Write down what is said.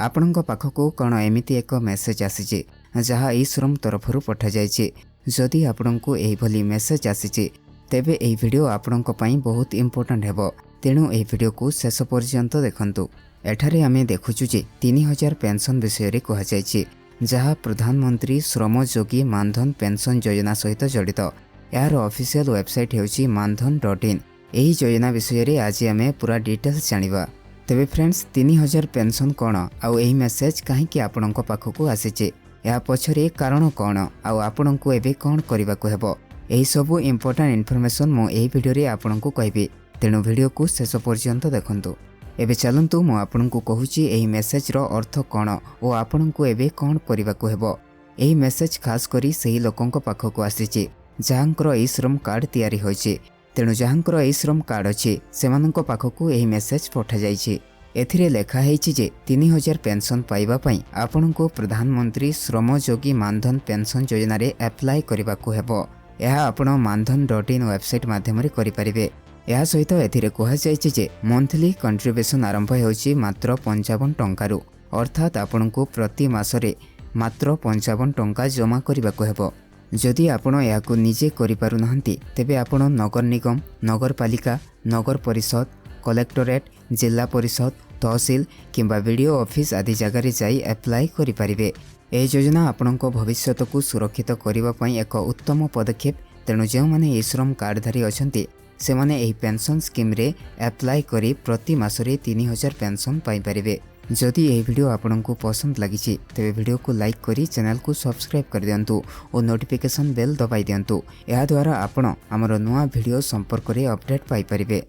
आपणଙ୍କ पाखकु कौन एमिति एक मेसेज आसीछि जहाँ ई श्रम तरफरु पठा जायछि। जदि आपणଙ୍କୁ एही भली मेसेज आसीछि तेबे एही वीडियो आपणଙ୍କ ପାଇଁ बहुत इंपोर्टेंट हेबो। तेणु एही वीडियो को शेष पर्यंत देखंतु। एठारे आमे देखुछु जे 3000 पेंशन विषय रे कहा जायछि जहाँ प्रधानमंत्री श्रम योगी मानधन पेंशन योजना सहित जड़ित। यार ऑफिशियल वेबसाइट हेउछि मानधन.in। एही योजना विषय रे आज आमे पूरा डिटेल्स जानिबा। तेबे फ्रेंड्स 3000 पेंशन कौन आउ एही मेसेज काहेकि आपणଙ୍କ पाखकु आसीछि, या पछरे कारण कौन आउ आपणଙ୍କୁ एबे कौन करबाकू हेबो, एही सबु इंपोर्टेंट इन्फॉर्मेशन मो एही वीडियो रे आपणଙ୍କୁ कहबी। तेणु वीडियो को शेष पर्यंत देखंतु। एबे चलंतु मो आपणଙ୍କୁ कहूची एही मेसेज रो अर्थ कौन ओ आपणଙ୍କୁ एबे कौन करबाकू हेबो। एही मेसेज खास करी सही लोकंक पाखकु आसीछि जहाँकर ई श्रम कार्ड तयारी होइछि। तेणु जहाँकर ई श्रम कार्ड अछि सेमानଙ୍କ पाखकु एही मेसेज पठा जाइछि। एथिरे लेखा हेछि जे 3000 पेंशन पाइबा पई आपणଙ୍କୁ प्रधानमंत्री श्रम योगी मानधन पेंशन योजना रे अप्लाई करबाकू हेबो। यह आपण मानधन.in वेबसाइट माध्यम रे करि परिबे। यह सहित एथिरे कहा जाइछि जे मंथली कंट्रीब्यूशन आरंभ हेउछि मात्र 55 टंकारु, अर्थात आपणଙ୍କୁ प्रति मासरे मात्र 55 टंका जमा करबाकू हेबो। जदि आपण याकू निजे करि पारु नहंती तेबे आपण नगर निगम, नगरपालिका, नगर परिषद, कलेक्टोरेट, जिला परिषद, तहसील किंबा वीडियो ऑफिस आदि जगह जाई अप्लाई करि परिबे। ए योजना आपणको भविष्यत को सुरक्षित करिबा पई एक उत्तम पदक्षेप। तेणु जो माने ई श्रम कार्डधारी अछंती से माने एही पेंशन स्कीम रे अप्लाई करी प्रति मासरे 3000 पेंशन पाई परिबे। जदि यह वीडियो आपको पसंद लगी तेरे वीडियो को लाइक करी चैनल को सब्सक्राइब कर दियंतु और नोटिफिकेशन बेल दबाई दियंतु। या द्वारा आपण आमर नुआ वीडियो संपर्क में अपडेट पाई परिबे।